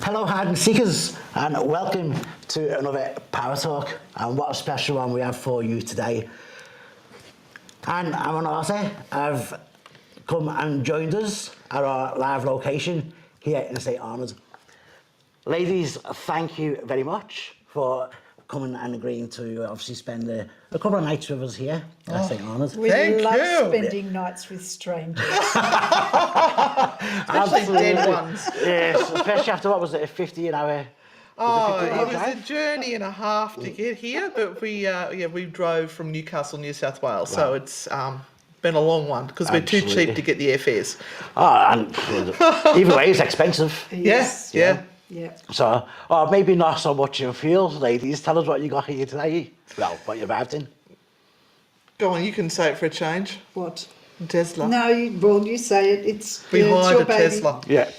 Hello, Hide and Seekers, and welcome to another Paratalk. And what a special one we have for you today. Anne and Renata have come and joined us at our live location here in St Arnaud. Ladies, thank you very much for coming and agreeing to obviously spend a couple of nights with us here at St Arnaud. We love spending nights with strangers. Especially dead ones. Yes, especially after, what was it, a 50-hour... It was a journey and a half to get here, but we drove from Newcastle, New South Wales, so it's been a long one because we're too cheap to get the airfares. And either way, it's expensive. Yes, yeah. So, maybe not so much in field, ladies. Tell us what you got here today. Well, what you've had in. Go on, you can say it for a change. What? Tesla. No, you say it. It's Behind your a baby. Tesla. Yeah.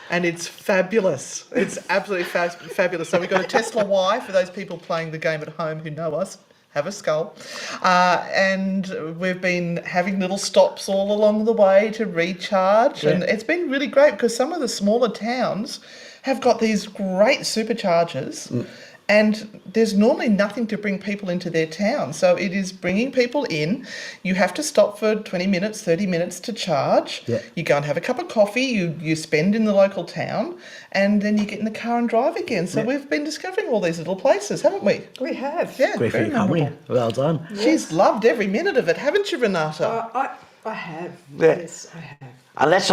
And it's fabulous. It's absolutely fabulous. So we've got a Tesla Y for those people playing the game at home who know us. Have a skull. And we've been having little stops all along the way to recharge. Yeah. And it's been really great because some of the smaller towns have got these great superchargers and there's normally nothing to bring people into their town. So it is bringing people in. You have to stop for 20 minutes, 30 minutes to charge. Yeah. You go and have a cup of coffee, you spend in the local town, and then you get in the car and drive again. So we've been discovering all these little places, haven't we? We have. Yeah, great for you, family. Well done. Yes. She's loved every minute of it, haven't you, Renata? I have. Yeah. Yes, I have. And let's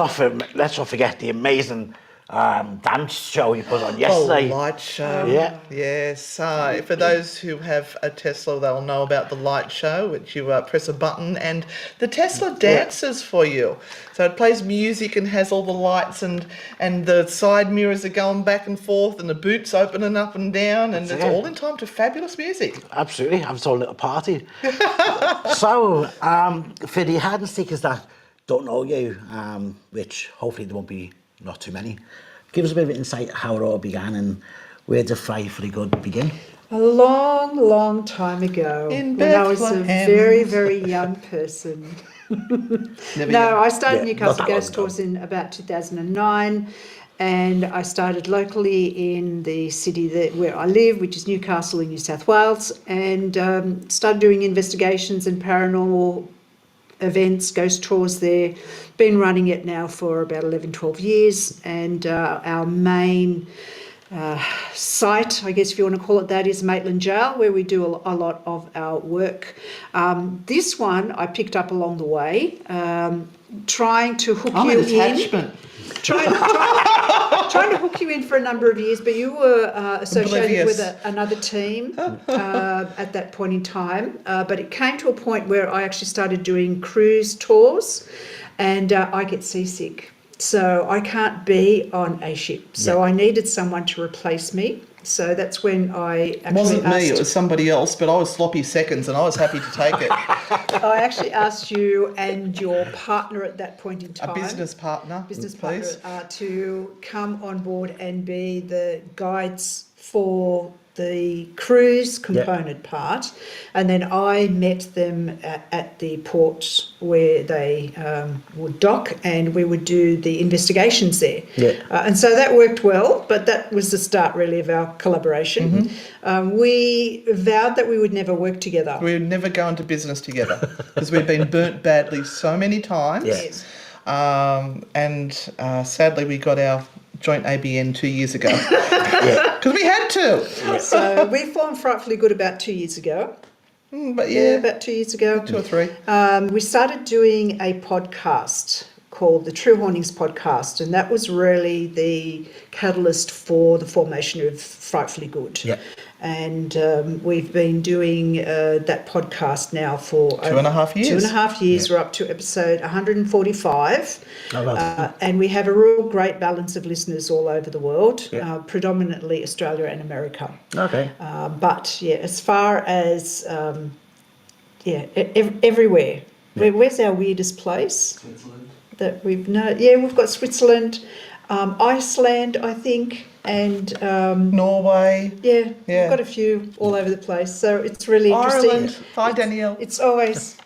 not forget the amazing dance show you put on yesterday. The light show. Yeah. Yes. For those who have a Tesla, they'll know about the light show, which you press a button and the Tesla dances for you. So it plays music and has all the lights and the side mirrors are going back and forth and the boots opening up and down and it's all in time to fabulous music. Absolutely. Have a little party. So, for the Hide and Seekers that don't know you, which hopefully there won't be not too many, give us a bit of insight how it all began and where did Frightfully Good begin? A long, long time ago, when I was a very, very young person. I started Newcastle Ghost Tours in about 2009, and I started locally in the city where I live, which is Newcastle in New South Wales, and started doing investigations and paranormal events, ghost tours there. Been running it now for about 11, 12 years, and our main site, I guess if you want to call it that, is Maitland Jail, where we do a lot of our work. This one I picked up along the way, trying to hook you in. Trying to hook you in for a number of years, but you were associated with another team at that point in time. But it came to a point where I actually started doing cruise tours, and I get seasick. So I can't be on a ship. So I needed someone to replace me. So that's when I actually It wasn't me, it was somebody else, but I was sloppy seconds and I was happy to take it. I actually asked you and your partner at that point in time. A business partner, to come on board and be the guides for the cruise component part, and then I met them at the port where they would dock, and we would do the investigations there. And so that worked well, but that was the start really of our collaboration. We vowed that we would never work together. We would never go into business together because we've been burnt badly so many times. Yes. And sadly we got our joint ABN 2 years ago because we had to. So we formed Frightfully Good about 2 years ago. About 2 years ago. 2 or 3. We started doing a podcast called the True Hauntings Podcast, and that was really the catalyst for the formation of Frightfully Good. And we've been doing that podcast now for 2.5 years. 2.5 years. We're up to episode 145. And we have a real great balance of listeners all over the world, predominantly Australia and America. Okay. But as far as everywhere. Where's our weirdest place? Switzerland. That we've we've got Switzerland, Iceland, I think, and Norway. We've got a few all over the place. So it's really interesting. Ireland. Hi, Danielle. It's always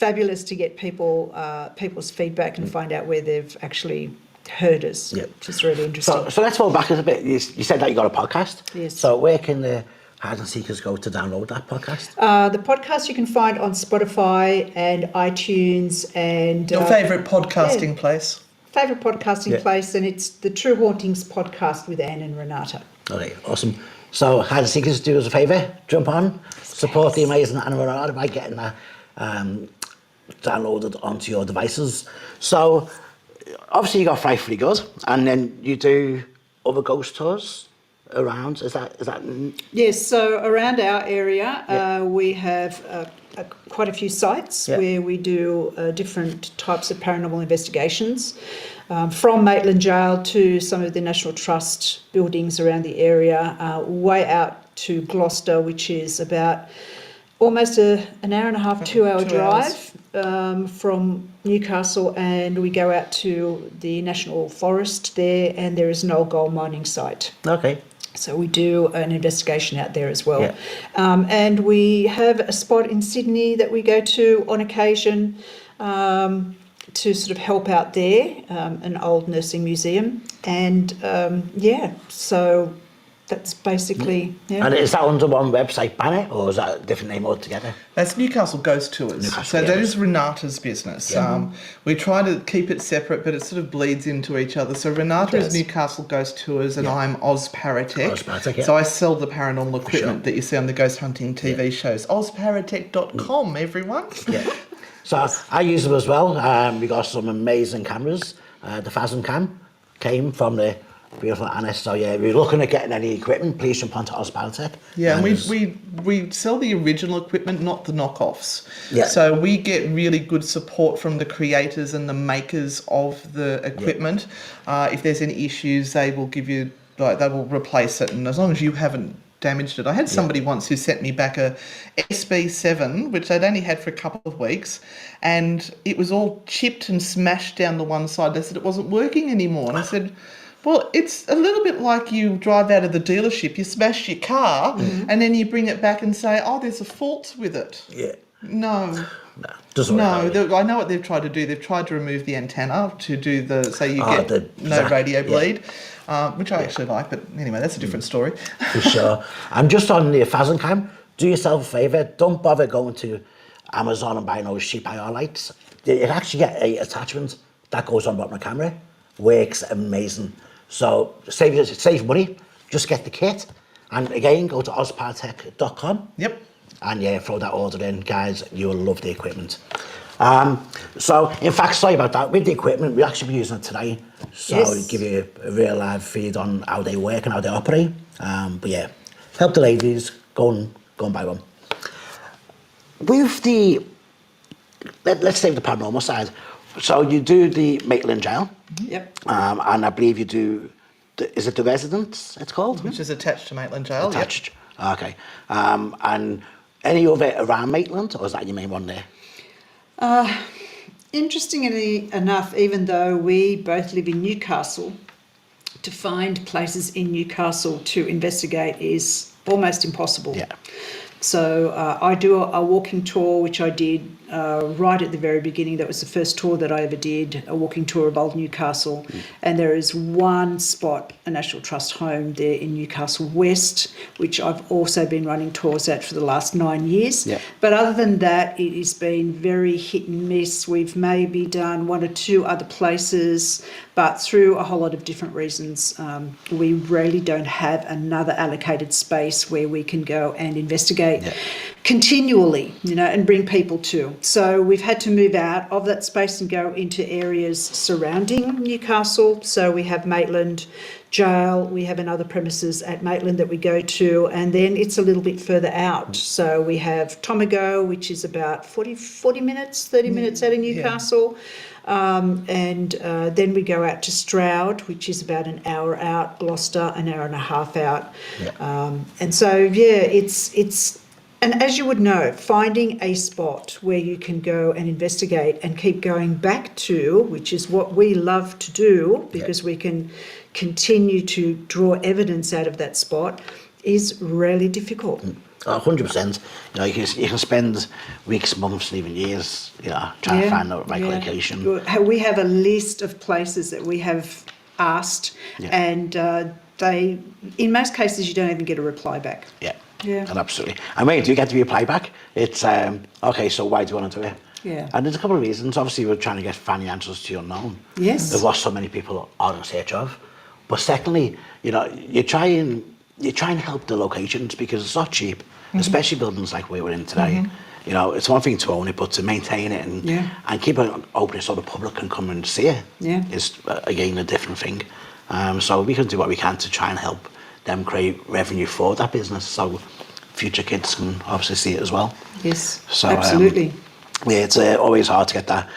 fabulous to get people's feedback and find out where they've actually heard us, which is really interesting. So let's fall back a bit. You said that you got a podcast. Yes. So where can the hide and seekers go to download that podcast? The podcast you can find on Spotify and iTunes and... Your favourite podcasting place. Favourite podcasting place, and it's the True Hauntings podcast with Anne and Renata. Okay, awesome. So hide and seekers, do us a favour, jump on, support the amazing Anne and Renata by getting that downloaded onto your devices. So obviously you got Frightfully Good, and then you do other ghost tours around. Is that? Yes. So around our area, we have quite a few sites where we do different types of paranormal investigations, from Maitland Jail to some of the National Trust buildings around the area, way out to Gloucester, which is about almost an hour and a half, 2 hour drive from Newcastle, and we go out to the National Forest there, and there is an old gold mining site. Okay. So we do an investigation out there as well. And we have a spot in Sydney that we go to on occasion to sort of help out there, an old nursing museum. And so that's basically... And is that under one website banner, or is that a different name altogether? That's Newcastle Ghost Tours. So that is Renata's business. We try to keep it separate, but it sort of bleeds into each other. So Renata is Newcastle Ghost Tours, and I'm Oz Paratalk. So I sell the paranormal equipment that you see on the ghost hunting TV shows. OzParatalk.com, everyone. So I use them as well. We got some amazing cameras. The Phasm Cam came from the beautiful Anna. So yeah, if you're looking at getting any equipment, please jump onto Oz Paratalk. Yeah, and we sell the original equipment, not the knockoffs. Yeah. So we get really good support from the creators and the makers of the equipment. If there's any issues, they will give you, they will replace it, and as long as you haven't damaged it. I had somebody once who sent me back a SB7, which they'd only had for a couple of weeks, and it was all chipped and smashed down the one side. They said it wasn't working anymore, and I said, well, it's a little bit like you drive out of the dealership, you smash your car, and then you bring it back and say, oh, there's a fault with it. Yeah. No. Doesn't work. No, I know what they've tried to do. They've tried to remove the antenna to do so you get no radio bleed, which I actually like, but anyway, that's a different story. For sure. And just on the Phasm Cam, do yourself a favour, don't bother going to Amazon and buying those cheap IR lights. You actually get a attachment that goes on bottom of the camera. Works amazing. So save money, just get the kit, and again go to ozpartech.com. Yep. And throw that order in, guys. You will love the equipment. So in fact, sorry about that. With the equipment, we'll actually be using it today. So give you a real live feed on how they work and how they operate. But yeah, help the ladies. Go and buy one. With the let's say the paranormal side. So you do the Maitland Jail. Yep. And I believe you do, is it the Residence it's called? Which is attached to Maitland Jail. Attached. Yep. Okay. And any other around Maitland, or is that your main one there? Interestingly enough, even though we both live in Newcastle, to find places in Newcastle to investigate is almost impossible. Yeah. So I do a walking tour, which I did right at the very beginning. That was the first tour that I ever did, a walking tour of Old Newcastle. And there is one spot, a National Trust home there in Newcastle West, which I've also been running tours at for the last 9 years. Yeah. But other than that, it has been very hit and miss. We've maybe done one or two other places, but through a whole lot of different reasons, we really don't have another allocated space where we can go and investigate continually, and bring people to. So we've had to move out of that space and go into areas surrounding Newcastle. So we have Maitland Jail, we have another premises at Maitland that we go to, and then it's a little bit further out. So we have Tomago, which is about 30 minutes out of Newcastle. And then we go out to Stroud, which is about an hour out, Gloucester, an hour and a half out. And so, it's and as you would know, finding a spot where you can go and investigate and keep going back to, which is what we love to do, because we can continue to draw evidence out of that spot, is really difficult. 100%. You know, you can spend weeks, months, and even years, you know, trying to find the right location. We have a list of places that we have asked, and they, in most cases, you don't even get a reply back. Yeah. Yeah. And absolutely. And when you do get the reply back, it's, okay, so why do you want to do it? Yeah. And there's a couple of reasons. Obviously, we're trying to find the answers to the unknown. Yes. Of what so many people are in search of. But secondly, you know, you try and help the locations because it's not cheap, especially buildings like we were in today. You know, it's one thing to own it, but to maintain it and keep it open so the public can come and see it is, again, a different thing. So we can do what we can to try and help them create revenue for that business so future kids can obviously see it as well. Yes, So, absolutely. Yeah, it's always hard to get that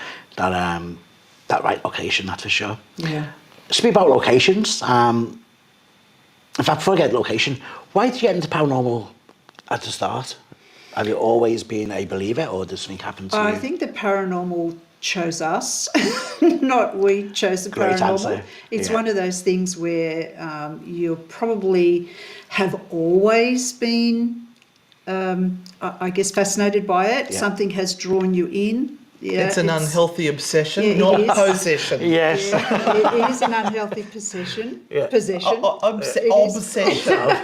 right location, that's for sure. Yeah. Speak about locations. In fact, before I get location, why did you get into paranormal at the start? Have you always been a believer, or did something happen to you? I think the paranormal chose us, not we chose the Great paranormal. answer. It's Yeah. one of those things where you probably have always been, I guess, fascinated by it. Yeah. Something has drawn you in. Yeah, It's an unhealthy obsession, it not is. possession. Yes. Yeah, it is an unhealthy possession. Yeah. Possession. It is. Obsession.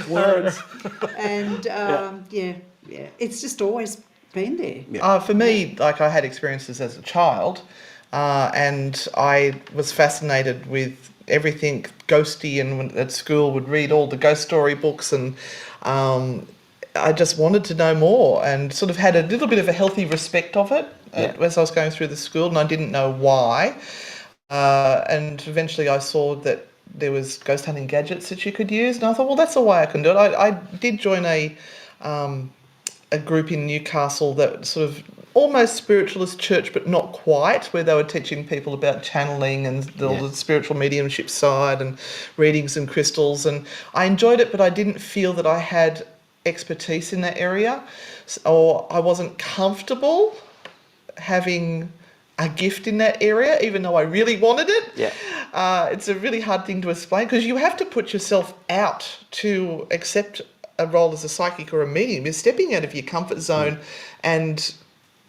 Words. And it's just always been there. For me, like I had experiences as a child, and I was fascinated with everything ghosty, and when, at school would read all the ghost story books, and I just wanted to know more, and sort of had a little bit of a healthy respect of it as I was going through the school, and I didn't know why. And eventually I saw that there was ghost hunting gadgets that you could use, and I thought, well, that's a way I can do it. I did join a group in Newcastle that sort of almost spiritualist church, but not quite, where they were teaching people about channeling and all the spiritual mediumship side and readings and crystals, and I enjoyed it, but I didn't feel that I had expertise in that area, or I wasn't comfortable having a gift in that area, even though I really wanted it. Yeah. It's a really hard thing to explain because you have to put yourself out to accept a role as a psychic or a medium. You're stepping out of your comfort zone, and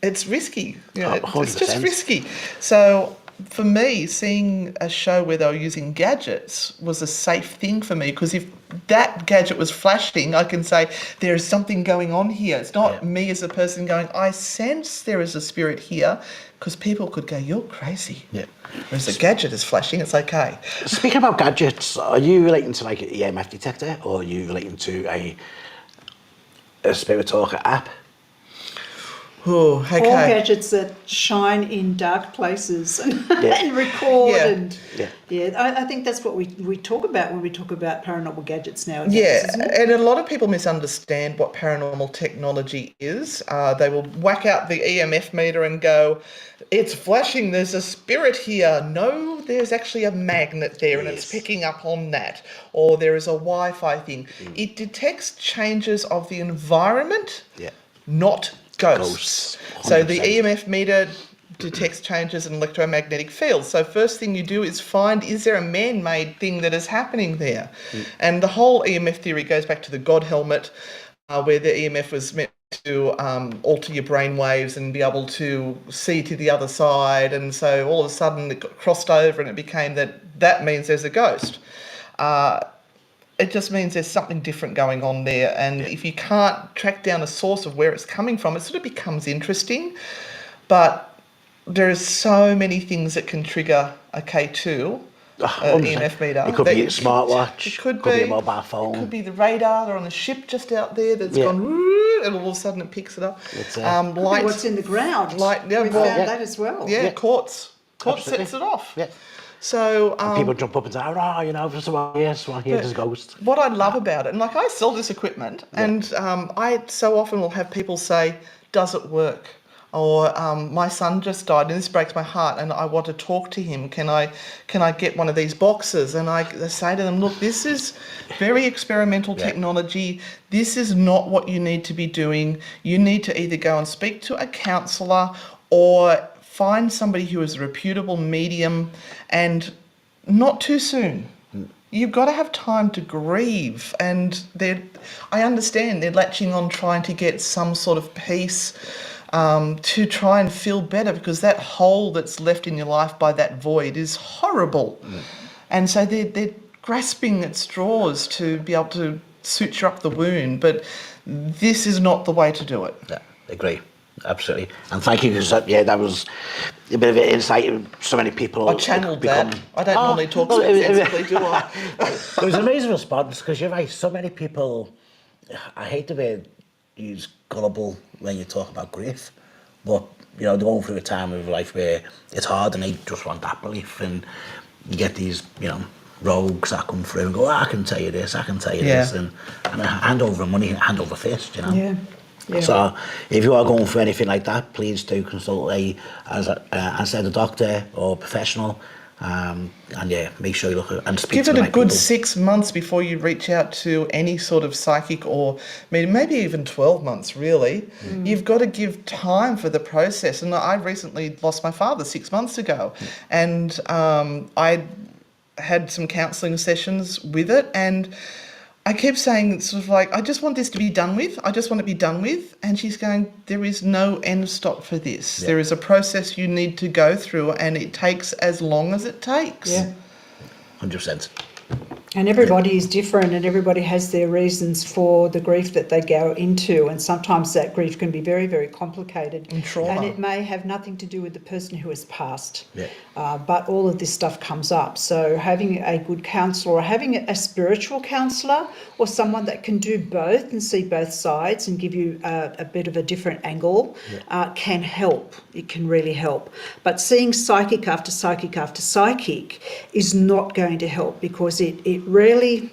it's risky. You know, it's just 100%. risky. So for me, seeing a show where they were using gadgets was a safe thing for me, because if that gadget was flashing, I can say there is something going on here. It's not me as a person going, I sense there is a spirit here, because people could go, you're crazy. Yeah. Whereas the gadget is flashing, it's okay. Speaking about gadgets, are you relating to like an EMF detector, or are you relating to a Spirit Talker app? Oh, okay. All gadgets that shine in dark places and record I think that's what we talk about when we talk about paranormal gadgets nowadays, isn't it? And a lot of people misunderstand what paranormal technology is. They will whack out the EMF meter and go, it's flashing, there's a spirit here. No, there's actually a magnet there and it's picking up on that. Or there is a Wi-Fi thing. It detects changes of the environment, not ghosts. So the EMF meter detects changes in electromagnetic fields. So first thing you do is find, is there a man-made thing that is happening there? And the whole EMF theory goes back to the God helmet, where the EMF was meant to alter your brain waves and be able to see to the other side. And so all of a sudden it got crossed over and it became that means there's a ghost. It just means there's something different going on there. And if you can't track down a source of where it's coming from, it sort of becomes interesting. But there are so many things that can trigger a K2, EMF meter. It could be a smartwatch, it could be a mobile phone. It could be the radar. They're on a ship just out there that's gone, and all of a sudden it picks it up. It's, Light, what's in the ground. We found that as well. Yeah, quartz. Quartz sets it off. Yeah. So people jump up and say, there's one here, there's a ghost. What I love about it, and like I sell this equipment, and I so often will have people say, does it work? Or my son just died, and this breaks my heart, and I want to talk to him. Can I get one of these boxes? And I say to them, look, this is very experimental technology. This is not what you need to be doing. You need to either go and speak to a counsellor or find somebody who is a reputable medium, and not too soon. you've got to have time to grieve. And I understand they're latching on trying to get some sort of peace, to try and feel better, because that hole that's left in your life by that void is horrible. And so they're grasping at straws to be able to suture up the wound, but this is not the way to do it. Yeah, agree. Absolutely. And thank you, because that was a bit of an insight. So many people... I channeled that. I don't normally talk so sensibly, do I? It was an amazing response, because you're right, so many people... I hate the way you use gullible when you talk about grief, but, they're going through a time of life where it's hard and they just want that belief, and you get these, rogues that come through and go, I can tell you this, I can tell you this, and hand over money, hand over fist, Yeah. Yeah. So if you are going through anything like that, please do consult as a doctor or professional, and make sure you look at and speak Give to it the a right good people. 6 months before you reach out to any sort of psychic, or maybe even 12 months, really. You've got to give time for the process. And I recently lost my father 6 months ago, and I had some counselling sessions with it, and I kept saying sort of like, I just want this to be done with. I just want it to be done with. And she's going, there is no end stop for this. Yeah. There is a process you need to go through, and it takes as long as it takes. Yeah. 100%. And everybody is different, and everybody has their reasons for the grief that they go into, and sometimes that grief can be very, very complicated. And trauma. And it may have nothing to do with the person who has passed. Yeah. But all of this stuff comes up. So having a good counsellor, or having a spiritual counsellor, or someone that can do both and see both sides and give you a bit of a different angle, can help. It can really help. But seeing psychic after psychic after psychic is not going to help, because it really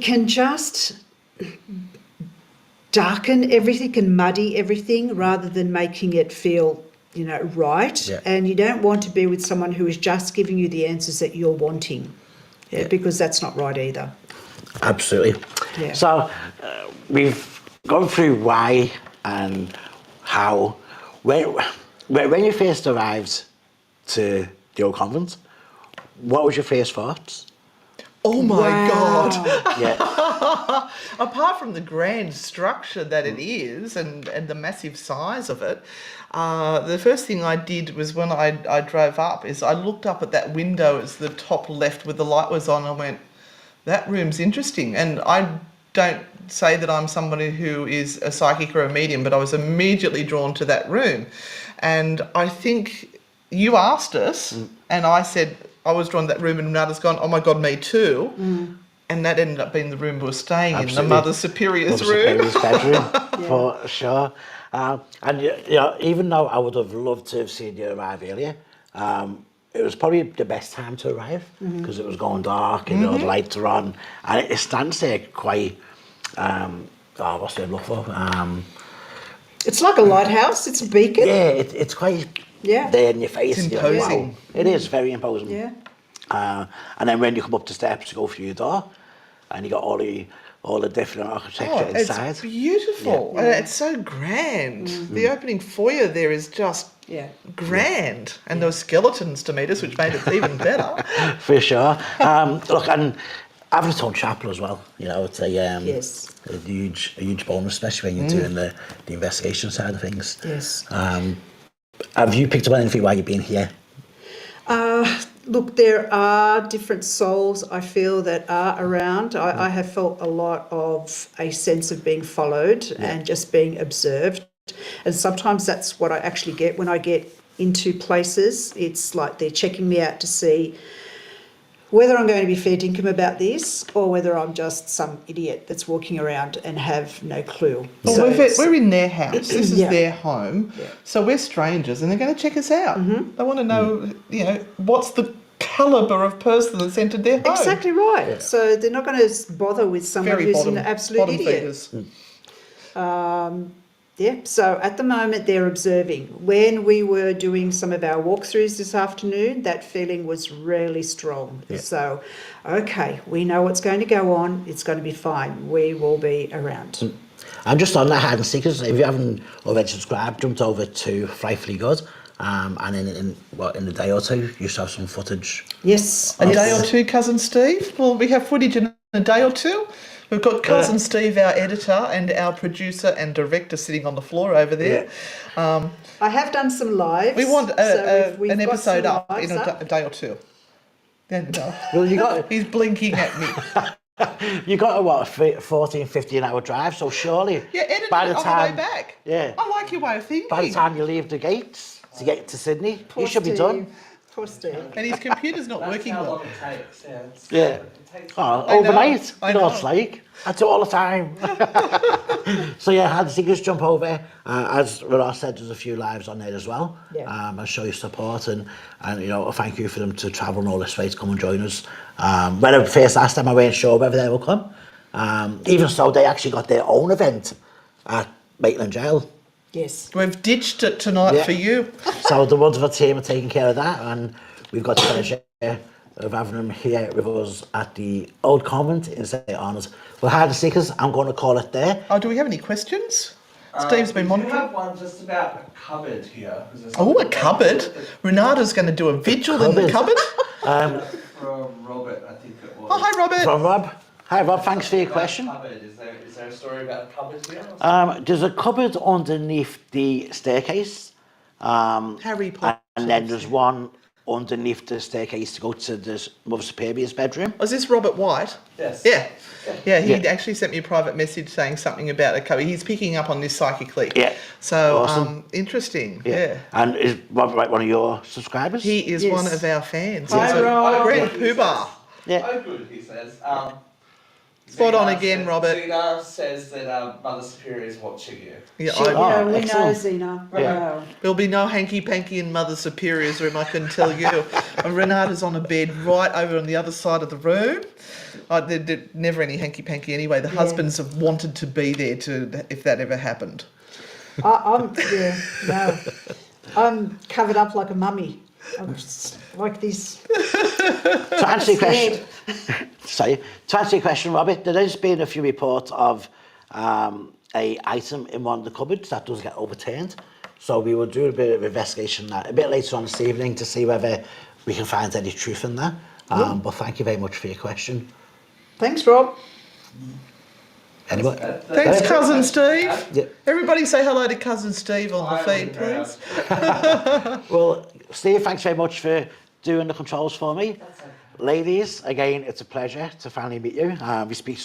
can just darken everything and muddy everything rather than making it feel right. Yeah. And you don't want to be with someone who is just giving you the answers that you're wanting, because that's not right either. Absolutely. Yeah. So we've gone through why and how. When you first arrived to the Old Convent, what was your first thoughts? Oh my God. Yeah. Apart from the grand structure that it is, and the massive size of it, the first thing I did was, when I drove up, is I looked up at that window as the top left where the light was on, and went, that room's interesting. And I don't say that I'm somebody who is a psychic or a medium, but I was immediately drawn to that room. And I think you asked us, and I said I was drawn to that room, and Renata's gone, oh my God, me too. And that ended up being the room we were staying in, the Mother Superior's room. Mother Superior's bedroom, for sure. And even though I would have loved to have seen you arrive earlier, it was probably the best time to arrive, because it was going dark and the lights are on, and it stands there quite, what's the word I'm looking for? It's like a lighthouse. It's a beacon. Yeah, it's quite there in your face. It's imposing. Wow. It is very imposing. Yeah. And then when you come up the steps to go through your door, and you got all the different architecture inside. It's beautiful. Yeah. And it's so grand. The opening foyer there is just grand. And those skeletons to meet us, which made it even better. For sure. Look, and having its own chapel as well, it's a huge bonus, especially when you're doing the investigation side of things. Yes. Have you picked up anything while you've been here? Look, there are different souls, I feel, that are around. I have felt a lot of a sense of being followed and just being observed. And sometimes that's what I actually get when I get into places. It's like they're checking me out to see whether I'm going to be fair dinkum about this, or whether I'm just some idiot that's walking around and have no clue. Well, So we're in their house. This is their home. Yeah. So we're strangers, and they're going to check us out. They want to know, what's the calibre of person that's entered their home. Exactly right. Yeah. So they're not going to bother with someone Very who's an absolute idiot. So at the moment they're observing. When we were doing some of our walkthroughs this afternoon, that feeling was really strong. Yeah. So, okay, we know what's going to go on. It's going to be fine. We will be around. I'm just on that Hide and Seekers. If you haven't already subscribed, jumped over to Frightfully Good and in a day or two, you should have some footage. Yes. A day or two, Cousin Steve? Well, we have footage in a day or two. We've got Cousin Steve, our editor, and our producer and director sitting on the floor over there. I have done some lives. We want we've an got episode some up lives in up. a day or two. Yeah, no. Well, you got He's blinking at me. you got a 14, 15-hour drive, so surely Yeah, edit by it the on time, the way back. yeah, I like your way of thinking. by the time you leave the gates to get to Sydney, Poor you should be Steve. done. Poor Steve. And his computer's not working how well. long it takes. Yeah. Yeah. It takes Oh, I know, overnight. I You know what know. it's like. I do it all the time. So yeah, Hide and Seek, just jump over. As Ross said, there's a few lives on there as well. Yeah. And show your support and you know, thank you for them to travel all this way to come and join us. When I first asked them, I weren't sure whether they would come. Even so, they actually got their own event at Maitland Jail. Yes. We've ditched it tonight Yeah. for you. So the wonderful team are taking care of that, and we've got the pleasure of having them here with us at the Old Convent in St Arnaud. Well, Hide and Seekers, I'm going to call it there. Oh, do we have any questions? Steve's been We monitoring. have one just about a cupboard here. Is there Oh, a something cupboard. Renata's going to do a vigil in the cupboard. From Robert, I think it was. Oh, hi, Robert. From Rob. Hi Rob, thanks for your About question. Cupboard. Is there a story about a cupboard here? There's a cupboard underneath the staircase. Harry Potter. And then there's one underneath the staircase to go to the Mother Superior's bedroom. Oh, is this Robert White? Yes. Yeah. Yeah, he Yeah. actually sent me a private message saying something about a cupboard. He's picking up on this psychically. Yeah. So, Awesome. interesting. Yeah. And is Rob like one of your subscribers? He is Yes. one of our fans. Hi, He's a Rob. great poobah. Yeah. Oh, good, he says. Spot on Zena again, says- Robert. Zena says that Mother Superior is watching you. Yeah, Sure. I, Yeah, we know, excellent. Zena. Yeah. Wow. there'll be no hanky-panky in Mother Superior's room, I can tell you. And Renata's on a bed right over on the other side of the room. There's never any hanky-panky anyway. The husbands have wanted to be there if that ever happened. I'm covered up like a mummy. I'm just like this. To answer your question, to answer your question, Robert, there has been a few reports of a item in one of the cupboards that does get overturned. So we will do a bit of investigation a bit later on this evening to see whether we can find any truth in that. But thank you very much for your question. Thanks, Rob. Anyway, Thanks, Cousin Steve. Yeah. Everybody say hello to Cousin Steve on the feed, please. well, Steve, thanks very much for doing the controls for me. Ladies, again, it's a pleasure to finally meet you. We speak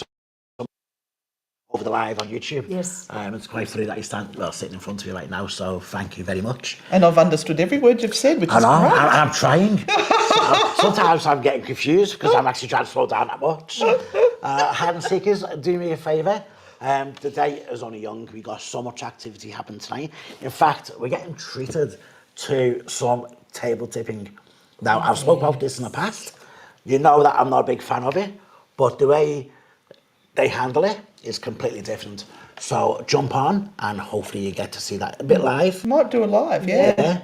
over the live on YouTube. Yes. It's quite funny that you sitting in front of you right now, so thank you very much. And I've understood every word you've said, which I is know, great. I'm trying. Sometimes I'm getting confused because I'm actually trying to slow down that much. Hide and Seekers, do me a favour. The day is only young. We got so much activity happening tonight. In fact, we're getting treated to some table tipping. Now, I've spoken about this in the past. You know that I'm not a big fan of it, but the way they handle it is completely different. So jump on and hopefully you get to see that a bit live. Might do it live, yeah. Yeah,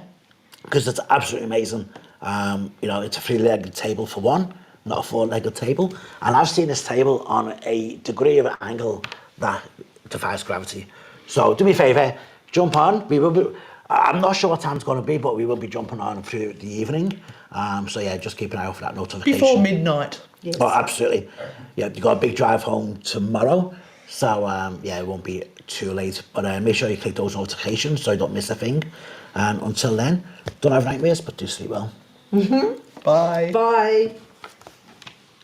because it's absolutely amazing. You know, it's a 3-legged table for one, not a 4-legged table. And I've seen this table on a degree of an angle that defies gravity. So do me a favour, jump on. We will be, I'm not sure what time it's going to be, but we will be jumping on through the evening. So yeah, just keep an eye out for that notification. Before midnight. Yes. Oh, absolutely. Yeah, you got a big drive home tomorrow. So yeah, it won't be too late. But make sure you click those notifications so you don't miss a thing. And until then, don't have nightmares, but do sleep well. Bye. Bye.